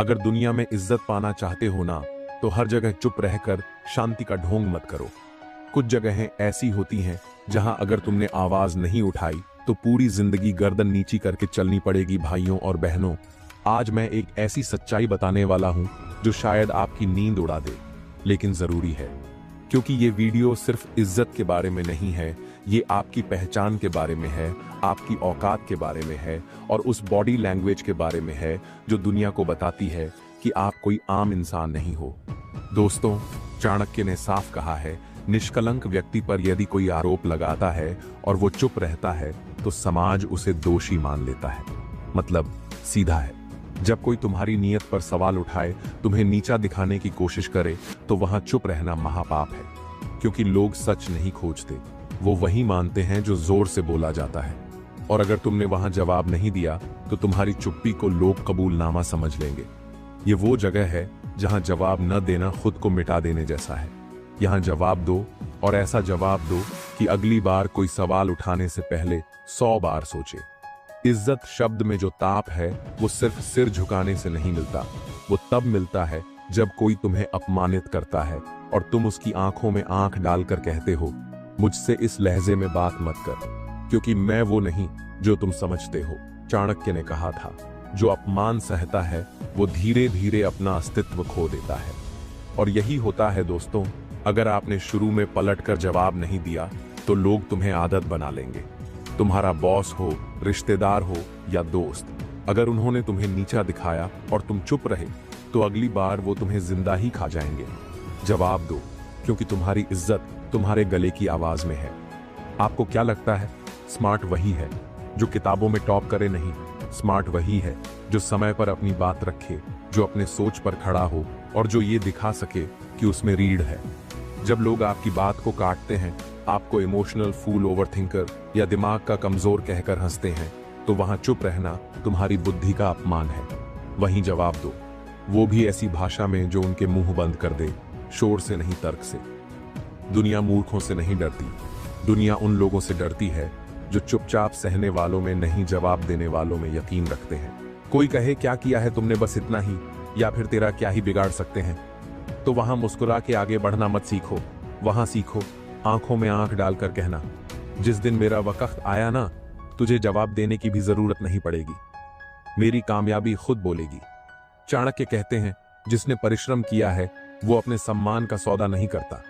अगर दुनिया में इज्जत पाना चाहते हो ना, तो हर जगह चुप रहकर शांति का ढोंग मत करो। कुछ जगहें ऐसी होती हैं जहां अगर तुमने आवाज नहीं उठाई तो पूरी जिंदगी गर्दन नीची करके चलनी पड़ेगी। भाइयों और बहनों, आज मैं एक ऐसी सच्चाई बताने वाला हूं जो शायद आपकी नींद उड़ा दे, लेकिन जरूरी है, क्योंकि ये वीडियो सिर्फ इज्जत के बारे में नहीं है, ये आपकी पहचान के बारे में है, आपकी औकात के बारे में है और उस बॉडी लैंग्वेज के बारे में है जो दुनिया को बताती है कि आप कोई आम इंसान नहीं हो। दोस्तों, चाणक्य ने साफ कहा है, निष्कलंक व्यक्ति पर यदि कोई आरोप लगाता है और वो चुप रहता है तो समाज उसे दोषी मान लेता है। मतलब सीधा है, जब कोई तुम्हारी नीयत पर सवाल उठाए, तुम्हें नीचा दिखाने की कोशिश करे, तो वहां चुप रहना महापाप है, क्योंकि लोग सच नहीं खोजते, वो वही मानते हैं जो जोर से बोला जाता है। और अगर तुमने वहां जवाब नहीं दिया तो तुम्हारी चुप्पी को लोग कबूलनामा समझ लेंगे। ये वो जगह है जहां जवाब न देना खुद को मिटा देने जैसा है। यहां जवाब दो, और ऐसा जवाब दो कि अगली बार कोई सवाल उठाने से पहले 100 बार सोचे। इज्जत शब्द में जो ताप है वो सिर्फ सिर झुकाने से नहीं मिलता, वो तब मिलता है जब कोई तुम्हें अपमानित करता है और तुम उसकी आंखों में आंख डालकर कहते हो, मुझसे इस लहजे में बात मत कर, क्योंकि मैं वो नहीं जो तुम समझते हो। चाणक्य ने कहा था, जो अपमान सहता है वो धीरे धीरे अपना अस्तित्व खो देता है। और यही होता है दोस्तों, अगर आपने शुरू में पलटकर जवाब नहीं दिया तो लोग तुम्हें आदत बना लेंगे। तुम्हारा बॉस हो, रिश्तेदार हो या दोस्त, अगर उन्होंने तुम्हें नीचा दिखाया और तुम चुप रहे तो अगली बार वो तुम्हें जिंदा ही खा जाएंगे। जवाब दो, क्योंकि तुम्हारी इज्जत तुम्हारे गले की आवाज में है। आपको क्या लगता है, स्मार्ट वही है जो किताबों में टॉप करे? नहीं, स्मार्ट वही है जो समय पर अपनी बात रखे, जो अपने सोच पर खड़ा हो और जो ये दिखा सके कि उसमें रीढ़ है। जब लोग आपकी बात को काटते हैं, आपको इमोशनल फूल, ओवरथिंकर या दिमाग का कमजोर कहकर हंसते हैं, तो वहां चुप रहना तुम्हारी बुद्धि का अपमान है। वहीं जवाब दो, वो भी ऐसी भाषा में जो उनके मुंह बंद कर दे, शोर से नहीं, तर्क से। दुनिया मूर्खों से नहीं डरती, दुनिया उन लोगों से डरती है जो चुपचाप सहने वालों में नहीं, जवाब देने वालों में यकीन रखते हैं। कोई कहे, क्या किया है तुमने, बस इतना ही, या फिर तेरा क्या ही बिगाड़ सकते हैं, तो वहां मुस्कुरा के आगे बढ़ना मत सीखो। वहां सीखो आंखों में आंख डालकर कहना, जिस दिन मेरा वक्त आया ना, तुझे जवाब देने की भी जरूरत नहीं पड़ेगी, मेरी कामयाबी खुद बोलेगी। चाणक्य कहते हैं, जिसने परिश्रम किया है वो अपने सम्मान का सौदा नहीं करता।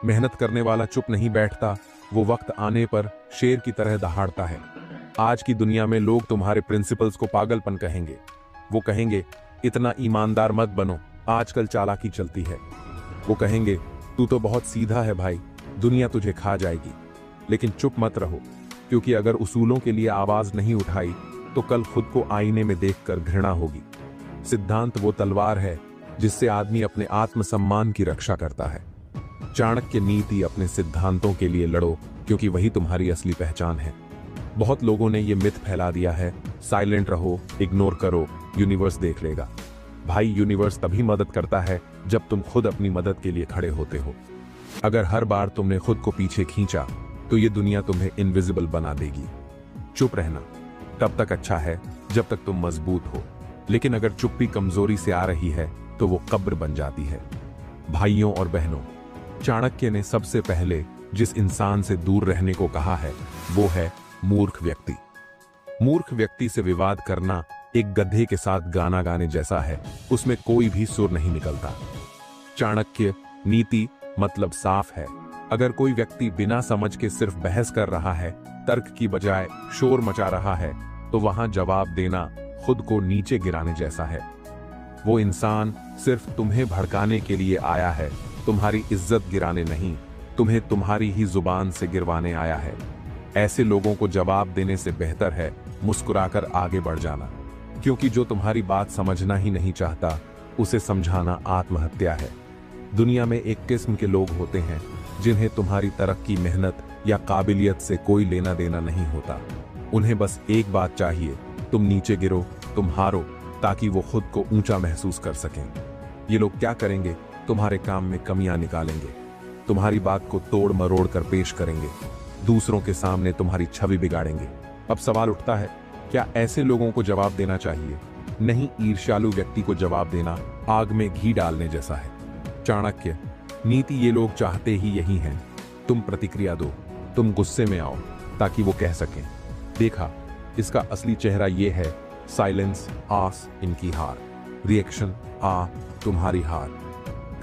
मेहनत करने वाला चुप नहीं बैठता, वो वक्त आने पर शेर की तरह दहाड़ता है। आज की दुनिया में लोग तुम्हारे प्रिंसिपल्स को पागलपन कहेंगे। वो कहेंगे, इतना ईमानदार मत बनो, आजकल चालाकी चलती है। वो कहेंगे, तू तो बहुत सीधा है भाई, दुनिया तुझे खा जाएगी। लेकिन चुप मत रहो, क्योंकि अगर उसूलों के लिए आवाज नहीं उठाई तो कल खुद को आईने में देखकर घृणा होगी। सिद्धांत वो तलवार है जिससे आदमी अपने आत्मसम्मान की रक्षा करता है। चाणक्य नीति, अपने सिद्धांतों के लिए लड़ो, क्योंकि वही तुम्हारी असली पहचान है। बहुत लोगों ने ये मिथ फैला दिया है, साइलेंट रहो, इग्नोर करो, यूनिवर्स देख लेगा। भाई, यूनिवर्स तभी मदद करता है जब तुम खुद अपनी मदद के लिए खड़े होते हो। अगर हर बार तुमने खुद को पीछे खींचा तो ये दुनिया तुम्हें इनविजिबल बना देगी। चुप रहना तब तक अच्छा है जब तक तुम मजबूत हो, लेकिन अगर चुप्पी कमजोरी से आ रही है तो वो कब्र बन जाती है। भाइयों और बहनों, चाणक्य ने सबसे पहले जिस इंसान से दूर रहने को कहा है वो है मूर्ख व्यक्ति। मूर्ख व्यक्ति से विवाद करना एक गधे के साथ गाना गाने जैसा है, उसमें कोई भी सुर नहीं निकलता। चाणक्य नीति मतलब साफ है, अगर कोई व्यक्ति बिना समझ के सिर्फ बहस कर रहा है, तर्क की बजाय शोर मचा रहा है, तो वहां जवाब देना खुद को नीचे गिराने जैसा है। वो इंसान सिर्फ तुम्हें भड़काने के लिए आया है, तुम्हारी इज्जत गिराने नहीं, तुम्हें तुम्हारी ही जुबान से गिरवाने आया है। ऐसे लोगों को जवाब देने से बेहतर है मुस्कुराकर आगे बढ़ जाना, क्योंकि जो तुम्हारी बात समझना ही नहीं चाहता उसे समझाना आत्महत्या है। दुनिया में एक किस्म के लोग होते हैं जिन्हें तुम्हारी तरक्की, मेहनत या काबिलियत से कोई लेना देना नहीं होता। उन्हें बस एक बात चाहिए, तुम नीचे गिरो, तुम हारो, ताकि वो खुद को ऊंचा महसूस कर सकें। ये लोग क्या करेंगे, तुम्हारे काम में कमियां निकालेंगे, तुम्हारी बात को तोड़ मरोड़ कर पेश करेंगे, दूसरों के सामने तुम्हारी छवि बिगाड़ेंगे। अब सवाल उठता है, क्या ऐसे लोगों को जवाब देना चाहिए? नहीं, ईर्ष्यालु व्यक्ति को जवाब देना आग में घी डालने जैसा है। चाणक्य नीति, ये लोग चाहते ही यही हैं। तुम प्रतिक्रिया दो, तुम गुस्से में आओ ताकि वो कह सकें, देखा, इसका असली चेहरा ये है। साइलेंस, आस, इनकी हार। रिएक्शन, आ, तुम्हारी हार।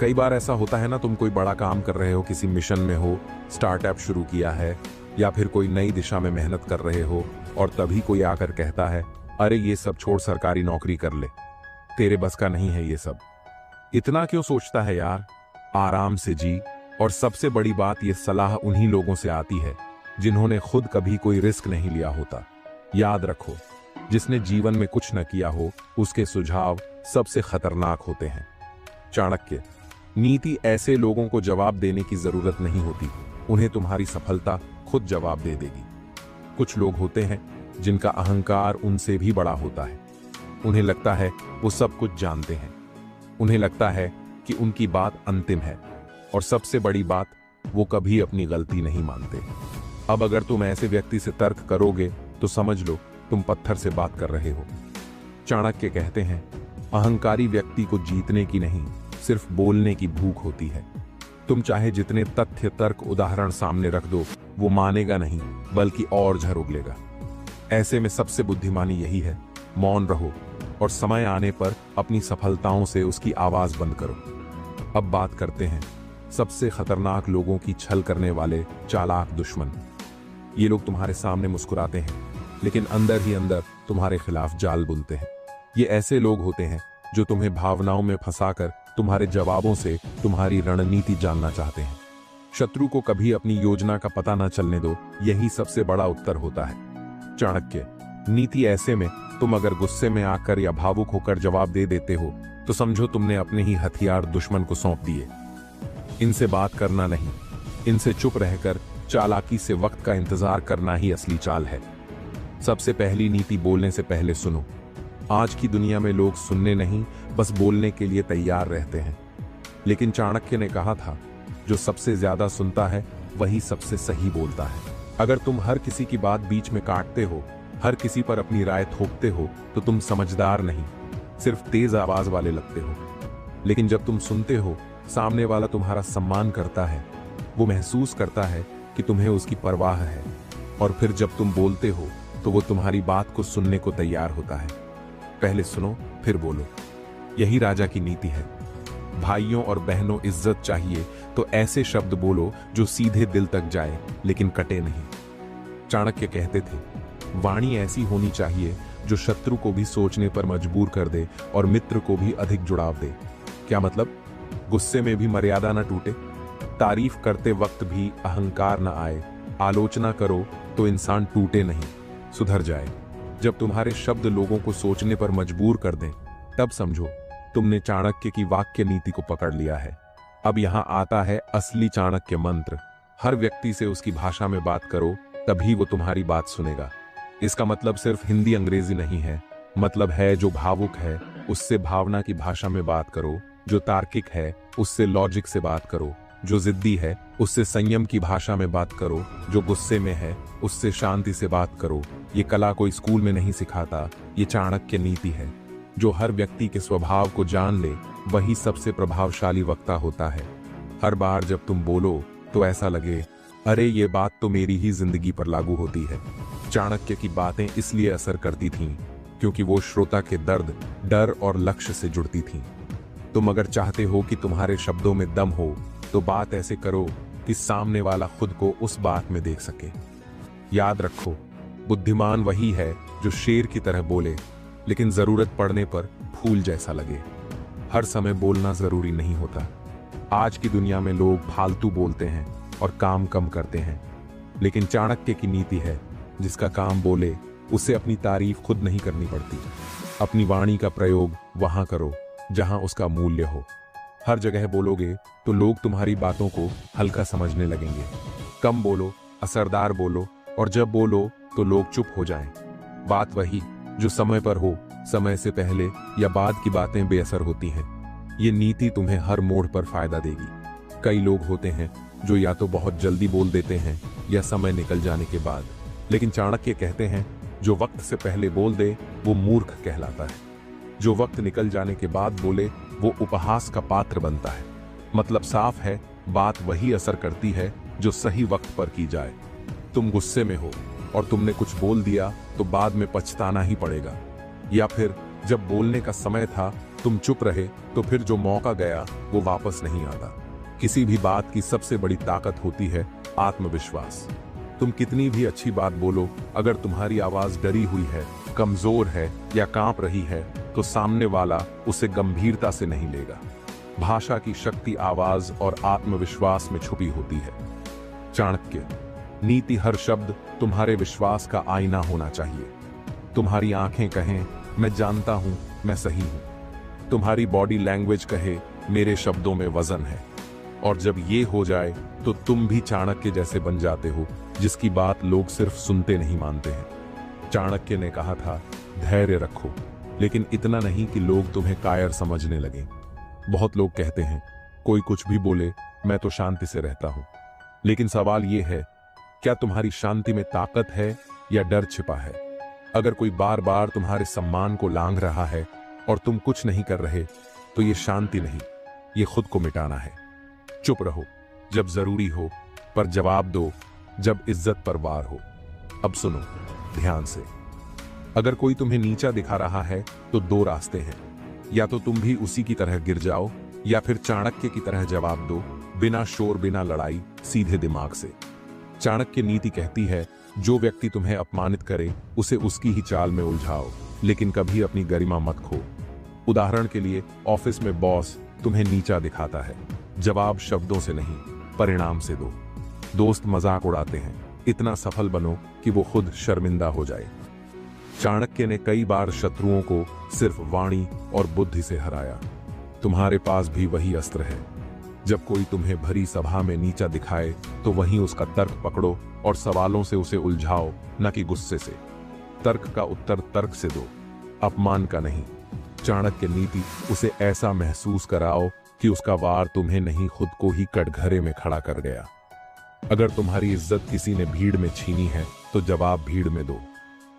कई बार ऐसा होता है ना, तुम कोई बड़ा काम कर रहे हो, किसी मिशन में हो, स्टार्टअप शुरू किया है या फिर कोई नई दिशा में मेहनत कर रहे हो, और तभी कोई आकर कहता है, अरे ये सब छोड़ सरकारी नौकरी कर ले, तेरे बस का नहीं है ये सब। इतना क्यों सोचता है यार, आराम से जी। और सबसे बड़ी बात, ये सलाह उन्हीं लोगों से आती है जिन्होंने खुद कभी कोई रिस्क नहीं लिया होता। याद रखो, जिसने जीवन में कुछ न किया हो उसके सुझाव सबसे खतरनाक होते हैं। चाणक्य नीति, ऐसे लोगों को जवाब देने की जरूरत नहीं होती, उन्हें तुम्हारी सफलता खुद जवाब दे देगी। कुछ लोग होते हैं जिनका अहंकार उनसे भी बड़ा होता है। उन्हें लगता है वो सब कुछ जानते हैं, उन्हें लगता है कि उनकी बात अंतिम है, और सबसे बड़ी बात, वो कभी अपनी गलती नहीं मानते। अब अगर तुम ऐसे व्यक्ति से तर्क करोगे तो समझ लो तुम पत्थर से बात कर रहे हो। चाणक्य कहते हैं, अहंकारी व्यक्ति को जीतने की नहीं, सिर्फ बोलने की भूख होती है। तुम चाहे जितने तथ्य, तर्क, उदाहरण सामने रख दो, वो मानेगा नहीं, बल्कि और झर उगलेगा। ऐसे में सबसे बुद्धिमानी यही है, मौन रहो और समय आने पर अपनी सफलताओं से उसकी आवाज बंद करो। अब बात करते हैं सबसे खतरनाक लोगों की, छल करने वाले चालाक दुश्मन। ये लोग तुम्हारे सामने मुस्कुराते हैं, लेकिन अंदर ही अंदर तुम्हारे खिलाफ जाल बुनते हैं। ये ऐसे लोग होते हैं जो तुम्हें भावनाओं में फंसाकर तुम्हारे जवाबों से तुम्हारी रणनीति जानना चाहते हैं। शत्रु को कभी अपनी योजना का पता न चलने दो, यही सबसे बड़ा उत्तर होता है। चाणक्य नीति, ऐसे में तुम अगर गुस्से में आकर या भावुक होकर जवाब दे देते हो तो समझो तुमने अपने ही हथियार दुश्मन को सौंप दिए। इनसे बात करना नहीं, इनसे चुप रहकर चालाकी से वक्त का इंतजार करना ही असली चाल है। सबसे पहली नीति, बोलने से पहले सुनो। आज की दुनिया में लोग सुनने नहीं, बस बोलने के लिए तैयार रहते हैं। लेकिन चाणक्य ने कहा था, जो सबसे ज्यादा सुनता है वही सबसे सही बोलता है। अगर तुम हर किसी की बात बीच में काटते हो, हर किसी पर अपनी राय थोपते हो, तो तुम समझदार नहीं, सिर्फ तेज आवाज वाले लगते हो। लेकिन जब तुम सुनते हो, सामने वाला तुम्हारा सम्मान करता है, वो महसूस करता है कि तुम्हें उसकी परवाह है, और फिर जब तुम बोलते हो तो वो तुम्हारी बात को सुनने को तैयार होता है। पहले सुनो, फिर बोलो। यही राजा की नीति है। भाइयों और बहनों, इज्जत चाहिए तो ऐसे शब्द बोलो जो सीधे दिल तक जाए, लेकिन कटे नहीं। चाणक्य कहते थे, वाणी ऐसी होनी चाहिए जो शत्रु को भी सोचने पर मजबूर कर दे और मित्र को भी अधिक जुड़ाव दे। क्या मतलब? गुस्से में भी मर्यादा न टूटे, तारीफ करते वक्त भी अहंकार न आए, आलोचना करो तो इंसान टूटे नहीं, सुधर जाए। जब तुम्हारे शब्द लोगों को सोचने पर मजबूर कर दें, तब समझो तुमने चाणक्य की वाक्य नीति को पकड़ लिया है। अब यहां आता है असली चाणक्य मंत्र। हर व्यक्ति से उसकी भाषा में बात करो, तभी वो तुम्हारी बात सुनेगा। इसका मतलब सिर्फ हिंदी अंग्रेजी नहीं है, मतलब है जो भावुक है उससे भावना की भाषा में बात करो, जो तार्किक है उससे लॉजिक से बात करो, जो जिद्दी है उससे संयम की भाषा में बात करो, जो गुस्से में है उससे शांति से बात करो। ये कला कोई स्कूल में नहीं सिखाता, ये चाणक्य नीति है। जो हर व्यक्ति के स्वभाव को जान ले, वही सबसे प्रभावशाली वक्ता होता है। हर बार जब तुम बोलो तो ऐसा लगे, अरे ये बात तो मेरी ही जिंदगी पर लागू होती है। चाणक्य की बातें इसलिए असर करती थीं क्योंकि वो श्रोता के दर्द, डर और लक्ष्य से जुड़ती थीं। तुम अगर चाहते हो कि तुम्हारे शब्दों में दम हो, तो बात ऐसे करो कि सामने वाला खुद को उस बात में देख सके। याद रखो, बुद्धिमान वही है जो शेर की तरह बोले, लेकिन जरूरत पड़ने पर फूल जैसा लगे। हर समय बोलना जरूरी नहीं होता। आज की दुनिया में लोग फालतू बोलते हैं और काम कम करते हैं, लेकिन चाणक्य की नीति है, जिसका काम बोले उसे अपनी तारीफ खुद नहीं करनी पड़ती। अपनी वाणी का प्रयोग वहां करो जहां उसका मूल्य हो। हर जगह बोलोगे तो लोग तुम्हारी बातों को हल्का समझने लगेंगे। कम बोलो, असरदार बोलो, और जब बोलो तो लोग चुप हो जाएं। बात वही जो समय पर हो, समय से पहले या बाद की बातें बेअसर होती हैं। ये नीति तुम्हें हर मोड़ पर फायदा देगी। कई लोग होते हैं जो या तो बहुत जल्दी बोल देते हैं या समय निकल जाने के बाद, लेकिन चाणक्य कहते हैं जो वक्त से पहले बोल दे वो मूर्ख कहलाता है। जो वक्त निकल जाने के बाद बोले वो उपहास का पात्र बनता है। मतलब साफ है, बात वही असर करती है जो सही वक्त पर की जाए। तुम गुस्से में हो और तुमने कुछ बोल दिया तो बाद में पछताना ही पड़ेगा, या फिर जब बोलने का समय था तुम चुप रहे तो फिर जो मौका गया वो वापस नहीं आता। किसी भी बात की सबसे बड़ी ताकत होती है आत्मविश्वास। तुम कितनी भी अच्छी बात बोलो, अगर तुम्हारी आवाज डरी हुई है, कमजोर है या कांप रही है तो सामने वाला उसे गंभीरता से नहीं लेगा। भाषा की शक्ति आवाज और आत्मविश्वास में छुपी होती है। चाणक्य नीति, हर शब्द तुम्हारे विश्वास का आईना होना चाहिए। तुम्हारी आंखें कहें मैं जानता हूं, मैं सही हूं। तुम्हारी बॉडी लैंग्वेज कहे मेरे शब्दों में वजन है। और जब ये हो जाए तो तुम भी चाणक्य जैसे बन जाते हो, जिसकी बात लोग सिर्फ सुनते नहीं मानते हैं। चाणक्य ने कहा था धैर्य रखो, लेकिन इतना नहीं कि लोग तुम्हें कायर समझने लगें। बहुत लोग कहते हैं कोई कुछ भी बोले मैं तो शांति से रहता हूं, लेकिन सवाल यह है क्या तुम्हारी शांति में ताकत है या डर छिपा है? अगर कोई बार बार तुम्हारे सम्मान को लांघ रहा है और तुम कुछ नहीं कर रहे तो ये शांति नहीं, ये खुद को मिटाना है। चुप रहो जब जरूरी हो, पर जवाब दो जब इज्जत पर वार हो। अब सुनो ध्यान से, अगर कोई तुम्हें नीचा दिखा रहा है तो दो रास्ते हैं, या तो तुम भी उसी की तरह गिर जाओ या फिर चाणक्य की तरह जवाब दो, बिना शोर बिना लड़ाई, सीधे दिमाग से। चाणक्य नीति कहती है जो व्यक्ति तुम्हें अपमानित करे उसे उसकी ही चाल में उलझाओ, लेकिन कभी अपनी गरिमा मत खो। उदाहरण के लिए ऑफिस में बॉस तुम्हें नीचा दिखाता है, जवाब शब्दों से नहीं परिणाम से दो। दोस्त मजाक उड़ाते हैं, इतना सफल बनो कि वो खुद शर्मिंदा हो जाए। चाणक्य ने कई बार शत्रुओं को सिर्फ वाणी और बुद्धि से हराया। तुम्हारे पास भी वही अस्त्र है। जब कोई तुम्हें भरी सभा में नीचा दिखाए तो वहीं उसका तर्क पकड़ो और सवालों से उसे उलझाओ, न कि गुस्से से। तर्क का उत्तर तर्क से दो, अपमान का नहीं। चाणक्य नीति उसे ऐसा महसूस कराओ कि उसका वार तुम्हें नहीं खुद को ही कटघरे में खड़ा कर गया। अगर तुम्हारी इज्जत किसी ने भीड़ में छीनी है तो जवाब भीड़ में दो।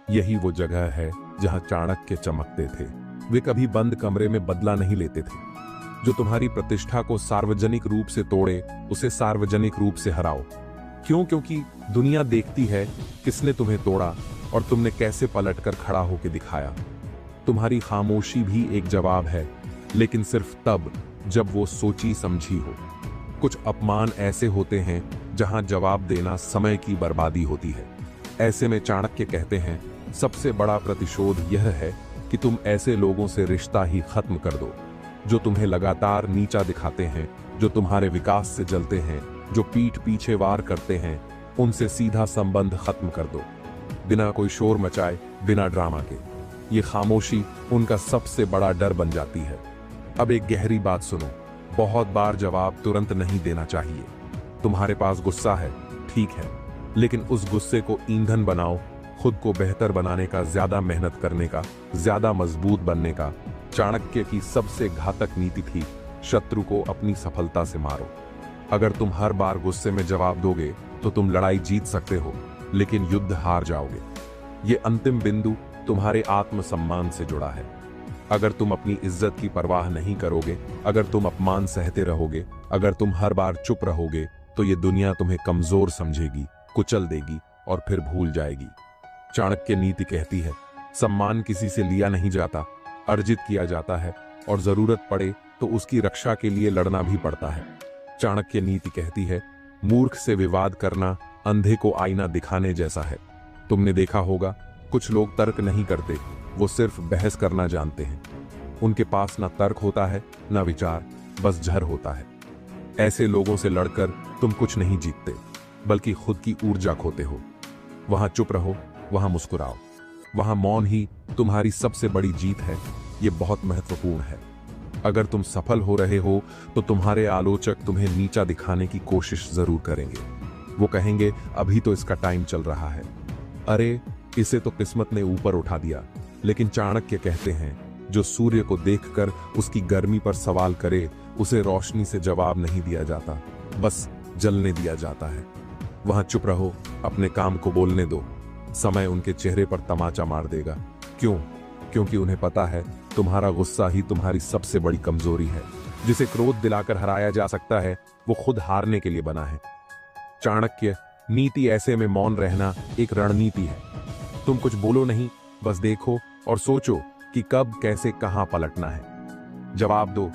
यही वो जगह है जहां चाणक्य चमकते थे। वे कभी बंद कमरे में बदला नहीं लेते थे। जो तुम्हारी प्रतिष्ठा को सार्वजनिक रूप से तोड़े उसे सार्वजनिक रूप से हराओ। क्यों? क्योंकि दुनिया देखती है किसने तुम्हें तोड़ा और तुमने कैसे पलटकर खड़ा होकर दिखाया। तुम्हारी खामोशी भी एक जवाब है, लेकिन सिर्फ तब जब वो सोची समझी हो। कुछ अपमान ऐसे होते हैं जहां जवाब देना समय की बर्बादी होती है। ऐसे में चाणक्य कहते हैं सबसे बड़ा प्रतिशोध यह है कि तुम ऐसे लोगों से रिश्ता ही खत्म कर दो जो तुम्हें लगातार नीचा दिखाते हैं, जो तुम्हारे विकास से जलते हैं, जो पीठ पीछे वार करते हैं। उनसे सीधा संबंध खत्म कर दो, बिना कोई शोर मचाए, बिना ड्रामा के। ये खामोशी उनका सबसे बड़ा डर बन जाती है। अब एक गहरी बात सुनो, बहुत बार जवाब तुरंत नहीं देना चाहिए। तुम्हारे पास गुस्सा है, ठीक है, लेकिन उस गुस्से को ईंधन बनाओ, खुद को बेहतर बनाने का, ज्यादा मेहनत करने का, ज्यादा मजबूत बनने का। चाणक्य की सबसे घातक नीति थी शत्रु को अपनी सफलता से मारो। अगर तुम हर बार गुस्से में जवाब दोगे तो तुम लड़ाई जीत सकते हो, लेकिन युद्ध हार जाओगे। ये अंतिम बिंदु तुम्हारे आत्मसम्मान से जुड़ा है। अगर तुम अपनी इज्जत की परवाह नहीं करोगे, अगर तुम अपमान सहते रहोगे, अगर तुम हर बार चुप रहोगे, तो ये दुनिया तुम्हें कमजोर समझेगी, कुचल देगी और फिर भूल जाएगी। चाणक्य नीति कहती है सम्मान किसी से लिया नहीं जाता, अर्जित किया जाता है, और जरूरत पड़े तो उसकी रक्षा के लिए लड़ना भी पड़ता है। चाणक्य नीति कहती है मूर्ख से विवाद करना अंधे को आईना दिखाने जैसा है। तुमने देखा होगा कुछ लोग तर्क नहीं करते, वो सिर्फ बहस करना जानते हैं। उनके पास ना तर्क होता है ना विचार, बस झर होता है। ऐसे लोगों से लड़कर तुम कुछ नहीं जीतते, बल्कि खुद की ऊर्जा खोते हो। वहां चुप रहो, वहां मुस्कुराओ, वहां मौन ही तुम्हारी सबसे बड़ी जीत है। ये बहुत महत्वपूर्ण है। अगर तुम सफल हो रहे हो तो तुम्हारे आलोचक तुम्हें नीचा दिखाने की कोशिश जरूर करेंगे। वो कहेंगे अभी तो इसका टाइम चल रहा है, अरे इसे तो किस्मत ने ऊपर उठा दिया। लेकिन चाणक्य कहते हैं जो सूर्य को देखकर उसकी गर्मी पर सवाल करे उसे रोशनी से जवाब नहीं दिया जाता, बस जलने दिया जाता है। वहां चुप रहो, अपने काम को बोलने दो। समय उनके चेहरे पर तमाचा मार देगा। क्यों? क्योंकि उन्हें पता है तुम्हारा गुस्सा ही तुम्हारी सबसे बड़ी कमजोरी है। जिसे क्रोध दिलाकर हराया जा सकता है वो खुद हारने के लिए बना है। चाणक्य नीति ऐसे में मौन रहना एक रणनीति है। तुम कुछ बोलो नहीं, बस देखो और सोचो कि कब कैसे कहां पलटना है। जवाब दो,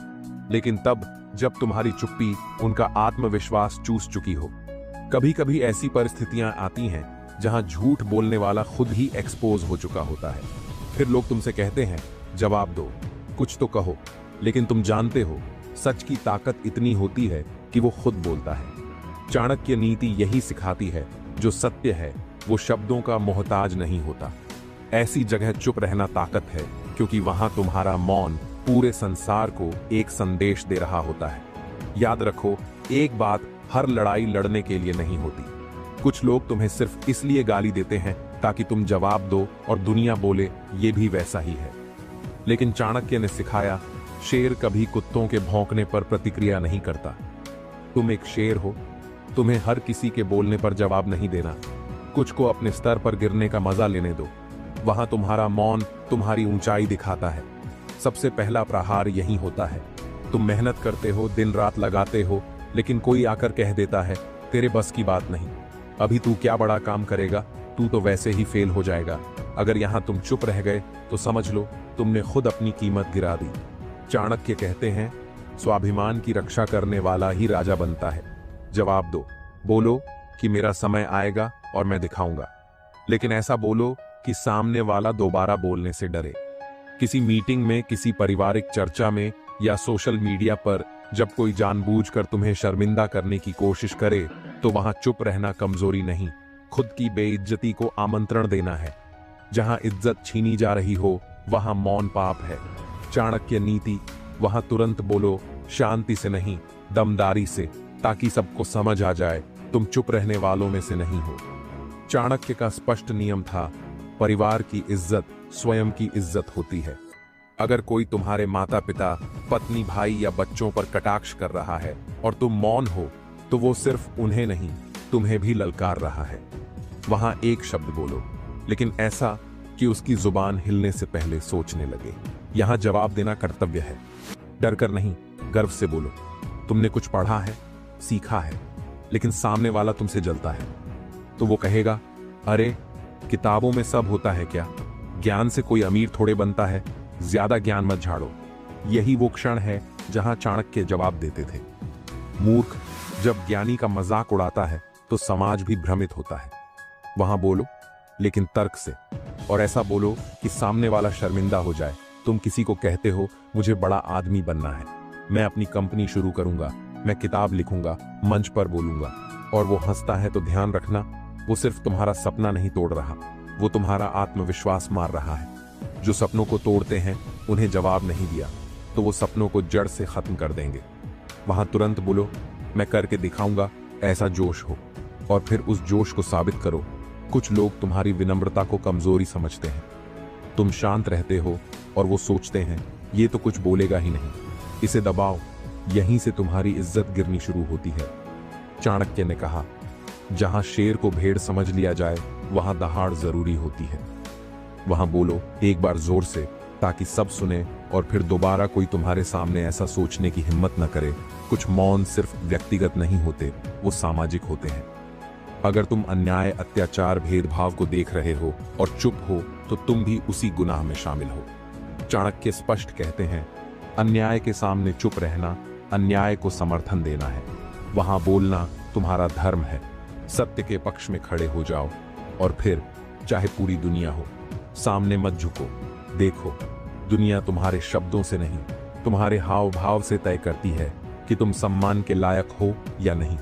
लेकिन तब जब तुम्हारी चुप्पी उनका आत्मविश्वास चूस चुकी हो। कभी कभी ऐसी परिस्थितियां आती हैं जहां झूठ बोलने वाला खुद ही एक्सपोज हो चुका होता है। फिर लोग तुमसे कहते हैं जवाब दो, कुछ तो कहो, लेकिन तुम जानते हो सच की ताकत इतनी होती है कि वो खुद बोलता है। चाणक्य नीति यही सिखाती है, जो सत्य है वो शब्दों का मोहताज नहीं होता। ऐसी जगह चुप रहना ताकत है, क्योंकि वहां तुम्हारा मौन पूरे संसार को एक संदेश दे रहा होता है। याद रखो, एक बात हर लड़ाई लड़ने के लिए नहीं होती। कुछ लोग तुम्हें सिर्फ इसलिए गाली देते हैं ताकि तुम जवाब दो और दुनिया बोले ये भी वैसा ही है। लेकिन चाणक्य ने सिखाया, शेर कभी कुत्तों के भौंकने पर प्रतिक्रिया नहीं करता। तुम एक शेर हो, तुम्हें हर किसी के बोलने पर जवाब नहीं देना। कुछ को अपने स्तर पर गिरने का मजा लेने दो। वहां तुम्हारा मौन तुम्हारी ऊंचाई दिखाता है। सबसे पहला प्रहार यही होता है। तुम मेहनत करते हो, दिन रात लगाते हो, लेकिन कोई आकर कह देता है तेरे बस की बात नहीं, अभी तू क्या बड़ा काम करेगा, तू तो वैसे ही फेल हो जाएगा। अगर यहां तुम चुप रह गए तो समझ लो तुमने खुद अपनी कीमत गिरा दी। चाणक्य कहते हैं, स्वाभिमान की रक्षा करने वाला ही राजा बनता है। जवाब दो, बोलो कि मेरा समय आएगा और मैं दिखाऊंगा, लेकिन ऐसा बोलो कि सामने वाला दोबारा बोलने से डरे। किसी मीटिंग में, किसी पारिवारिक चर्चा में या सोशल मीडिया पर जब कोई जानबूझकर तुम्हें शर्मिंदा करने की कोशिश करे तो वहां चुप रहना कमजोरी नहीं, खुद की बेइज्जती को आमंत्रण देना है। जहां इज्जत छीनी जा रही हो वहां मौन पाप है। चाणक्य नीति, वहां तुरंत बोलो, शांति से नहीं, दमदारी से, ताकि सबको समझ आ जाए तुम चुप रहने वालों में से नहीं हो। चाणक्य का स्पष्ट नियम था, परिवार की इज्जत स्वयं की इज्जत होती है। अगर कोई तुम्हारे माता पिता, पत्नी, भाई या बच्चों पर कटाक्ष कर रहा है और तुम मौन हो, तो वो सिर्फ उन्हें नहीं तुम्हें भी ललकार रहा है। वहां एक शब्द बोलो, लेकिन ऐसा कि उसकी जुबान हिलने से पहले सोचने लगे। यहां जवाब देना कर्तव्य है। डर कर नहीं, गर्व से बोलो। तुमने कुछ पढ़ा है, सीखा है, लेकिन सामने वाला तुमसे जलता है, तो वो कहेगा, अरे किताबों में सब होता है क्या? ज्ञान से कोई अमीर थोड़े बनता है, ज्यादा ज्ञान मत झाड़ो। यही वो क्षण है जहां चाणक्य जवाब देते थे। मूर्ख जब ज्ञानी का मजाक उड़ाता है तो समाज भी भ्रमित होता है। वहां बोलो, लेकिन तर्क से, और ऐसा बोलो कि सामने वाला शर्मिंदा हो जाए। तुम किसी को कहते हो मुझे बड़ा आदमी बनना है, मैं अपनी कंपनी शुरू करूंगा, मैं किताब लिखूंगा, मंच पर बोलूंगा, और वो हंसता है, तो ध्यान रखना, वो सिर्फ तुम्हारा सपना नहीं तोड़ रहा, वो तुम्हारा आत्मविश्वास मार रहा है। जो सपनों को तोड़ते हैं उन्हें जवाब नहीं दिया तो वो सपनों को जड़ से खत्म कर देंगे। वहां तुरंत बोलो, मैं करके दिखाऊंगा, ऐसा जोश हो, और फिर उस जोश को साबित करो। कुछ लोग तुम्हारी विनम्रता को कमजोरी समझते हैं। तुम शांत रहते हो और वो सोचते हैं ये तो कुछ बोलेगा ही नहीं, इसे दबाओ। यहीं से तुम्हारी इज्जत गिरनी शुरू होती है। चाणक्य ने कहा, जहां शेर को भेड़ समझ लिया जाए वहां दहाड़ जरूरी होती है। वहां बोलो एक बार जोर से, ताकि सब सुने, और फिर दोबारा कोई तुम्हारे सामने ऐसा सोचने की हिम्मत न करे। कुछ मौन सिर्फ व्यक्तिगत नहीं होते, वो सामाजिक होते हैं। अगर तुम अन्याय, अत्याचार, भेदभाव को देख रहे हो और चुप हो तो तुम भी उसी गुनाह में शामिल हो। चाणक्य स्पष्ट कहते हैं, अन्याय के सामने चुप रहना अन्याय को समर्थन देना है। वहां बोलना तुम्हारा धर्म है। सत्य के पक्ष में खड़े हो जाओ, और फिर चाहे पूरी दुनिया हो, सामने मत झुको। देखो, दुनिया तुम्हारे शब्दों से नहीं, तुम्हारे हाव भाव से तय करती है कि तुम सम्मान के लायक हो या नहीं।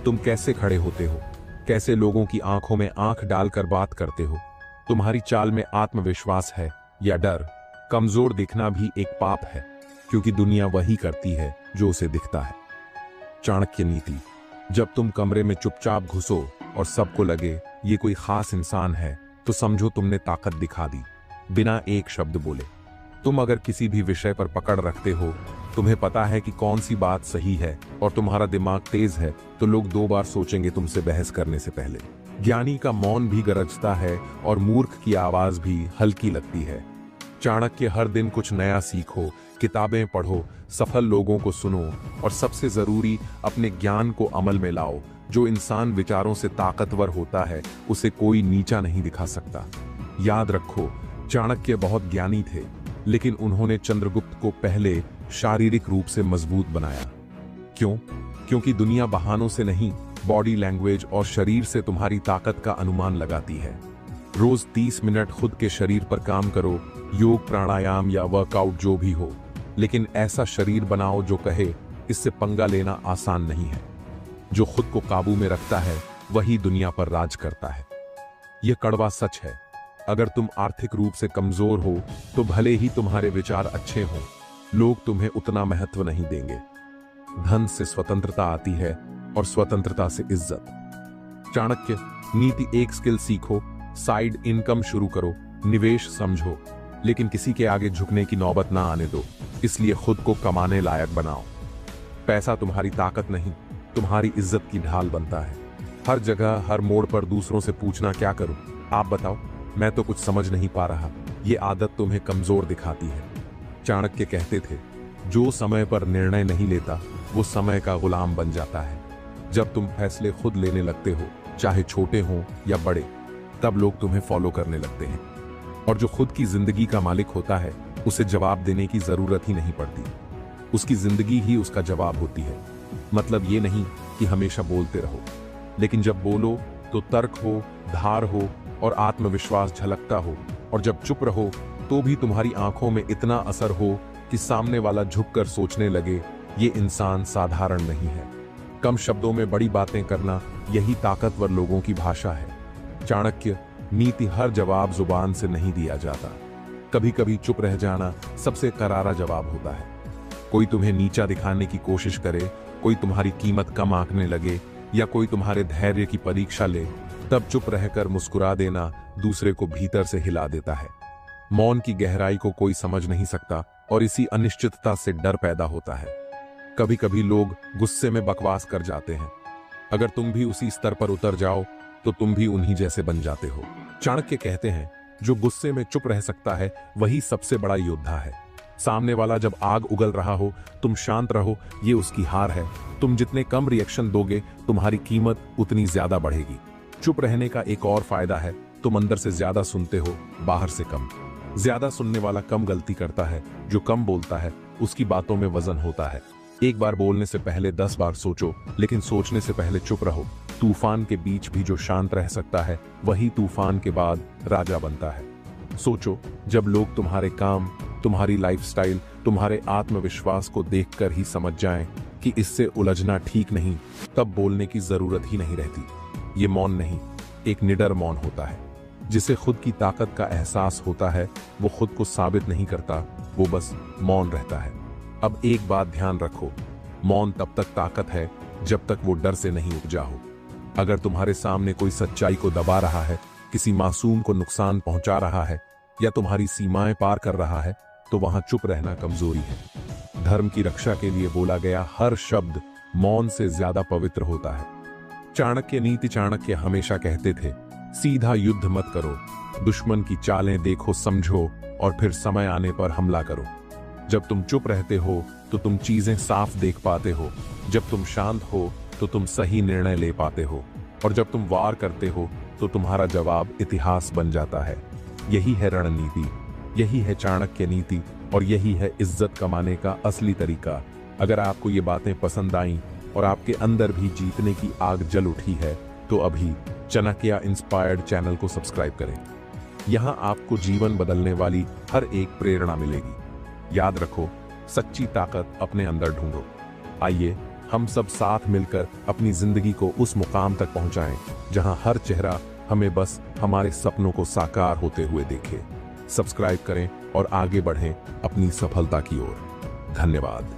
तुम कैसे खड़े होते हो, कैसे लोगों की आंखों में आंख डालकर बात करते हो, तुम्हारी चाल में आत्मविश्वास है या डर। कमजोर दिखना भी एक पाप है, क्योंकि दुनिया वही करती है जो उसे दिखता है। चाणक्य नीति, जब तुम कमरे में चुपचाप घुसो और सबको लगे ये कोई खास इंसान है, तो समझो तुमने ताकत दिखा दी, बिना एक शब्द बोले। तुम अगर किसी भी विषय पर पकड़ रखते हो, तुम्हें पता है कि कौन सी बात सही है, और तुम्हारा दिमाग तेज है, तो लोग 2 बार सोचेंगे तुमसे बहस करने से पहले। ज्ञानी का मौन भी गरजता है और मूर्ख की आवाज भी हल्की लगती है। चाणक्य हर दिन कुछ नया सीखो, किताबें पढ़ो, सफल लोगों को सुनो और सबसे जरूरी अपने ज्ञान को अमल में लाओ। जो इंसान विचारों से ताकतवर होता है उसे कोई नीचा नहीं दिखा सकता। याद रखो, चाणक्य बहुत ज्ञानी थे, लेकिन उन्होंने चंद्रगुप्त को पहले शारीरिक रूप से मजबूत बनाया। क्यों? क्योंकि दुनिया बहानों से नहीं, बॉडी लैंग्वेज और शरीर से तुम्हारी ताकत का अनुमान लगाती है। रोज 30 मिनट खुद के शरीर पर काम करो, योग, प्राणायाम या वर्कआउट जो भी हो, लेकिन ऐसा शरीर बनाओ जो कहे इससे पंगा लेना आसान नहीं है। जो खुद को काबू में रखता है वही दुनिया पर राज करता है। यह कड़वा सच है। अगर तुम आर्थिक रूप से कमजोर हो तो भले ही तुम्हारे विचार अच्छे हों, लोग तुम्हें उतना महत्व नहीं देंगे। धन से स्वतंत्रता आती है और स्वतंत्रता से इज्जत। चाणक्य नीति: एक स्किल सीखो, साइड इनकम शुरू करो, निवेश समझो, लेकिन किसी के आगे झुकने की नौबत ना आने दो। इसलिए खुद को कमाने लायक बनाओ। पैसा तुम्हारी ताकत नहीं, तुम्हारी इज्जत की ढाल बनता है। हर जगह हर मोड़ पर दूसरों से पूछना क्या करूं, आप बताओ, मैं तो कुछ समझ नहीं पा रहा, ये आदत तुम्हें कमजोर दिखाती है। चाणक्य कहते थे, जो समय पर निर्णय नहीं लेता वो समय का गुलाम बन जाता है। जब तुम फैसले खुद लेने लगते हो, चाहे छोटे हों या बड़े, तब लोग तुम्हें फॉलो करने लगते हैं। और जो खुद की जिंदगी का मालिक होता है उसे जवाब देने की जरूरत ही नहीं पड़ती। उसकी जिंदगी ही उसका जवाब होती है। मतलब ये नहीं कि हमेशा बोलते रहो, लेकिन जब बोलो तो तर्क हो, धार हो और आत्मविश्वास झलकता हो। और जब चुप रहो तो भी तुम्हारी आंखों में इतना असर हो कि सामने वाला झुककर सोचने लगे, ये इंसान साधारण नहीं है। कम शब्दों में बड़ी बातें करना, यही ताकतवर लोगों की भाषा है। चाणक्य नीति: हर जवाब जुबान से नहीं दिया जाता। कभी कभी चुप रह जाना सबसे करारा जवाब होता है। कोई तुम्हें नीचा दिखाने की कोशिश करे, कोई तुम्हारी कीमत कम आंकने लगे या कोई तुम्हारे धैर्य की परीक्षा ले, तब चुप रहकर मुस्कुरा देना दूसरे को भीतर से हिला देता है। मौन की गहराई को कोई समझ नहीं सकता और इसी अनिश्चितता से डर पैदा होता है। कभी कभी लोग गुस्से में बकवास कर जाते हैं। अगर तुम भी उसी स्तर पर उतर जाओ तो तुम भी उन्हीं जैसे बन जाते हो। चाणक्य कहते हैं, जो गुस्से में चुप रह सकता है वही सबसे बड़ा योद्धा है। सामने वाला जब आग उगल रहा हो, तुम शांत रहो, ये उसकी हार है। तुम जितने कम रिएक्शन दोगे, तुम्हारी कीमत उतनी ज्यादा बढ़ेगी। चुप रहने का एक और फायदा है, तुम अंदर से ज्यादा सुनते हो, बाहर से कम। ज्यादा सुनने वाला कम गलती करता है, जो कम बोलता है उसकी बातों में वजन होता है। एक बार बोलने से पहले 10 बार सोचो, लेकिन सोचने से पहले चुप रहो। तूफान के बीच भी जो शांत रह सकता है वही तूफान के बाद राजा बनता है। सोचो, जब लोग तुम्हारे काम, तुम्हारी लाइफस्टाइल, तुम्हारे आत्मविश्वास को देखकर ही समझ जाएं कि इससे उलझना ठीक नहीं, तब बोलने की जरूरत ही नहीं रहती। ये मौन नहीं, एक निडर मौन होता है। जिसे खुद की ताकत का एहसास होता है वो खुद को साबित नहीं करता, वो बस मौन रहता है। अब एक बात ध्यान रखो, मौन तब तक ताकत है जब तक वो डर से नहीं उपजा हो। अगर तुम्हारे सामने कोई सच्चाई को दबा रहा है, किसी मासूम को नुकसान पहुंचा रहा है या तुम्हारी सीमाएं पार कर रहा है, तो वहां चुप रहना कमजोरी है। धर्म की रक्षा के लिए बोला गया हर शब्द मौन से ज्यादा पवित्र होता है। चाणक्य नीति: चाणक्य हमेशा कहते थे, सीधा युद्ध मत करो, दुश्मन की चालें देखो, समझो और फिर समय आने पर हमला करो। जब तुम चुप रहते हो तो तुम चीजें साफ देख पाते हो, जब तुम शांत हो तो तुम सही निर्णय ले पाते हो, और जब तुम वार करते हो तो तुम्हारा जवाब इतिहास बन जाता है। यही है रणनीति, यही है चाणक्य नीति और यही है इज्जत कमाने का असली तरीका। अगर आपको ये बातें पसंद आईं और आपके अंदर भी जीतने की आग जल उठी है तो अभी चाणक्य इंस्पायर्ड चैनल को सब्सक्राइब करें। यहां आपको जीवन बदलने वाली हर एक प्रेरणा मिलेगी। याद रखो, सच्ची ताकत अपने अंदर ढूंढो। आइए हम सब साथ मिलकर अपनी जिंदगी को उस मुकाम तक पहुंचाएं जहां हर चेहरा हमें बस हमारे सपनों को साकार होते हुए देखे। सब्सक्राइब करें और आगे बढ़ें अपनी सफलता की ओर। धन्यवाद।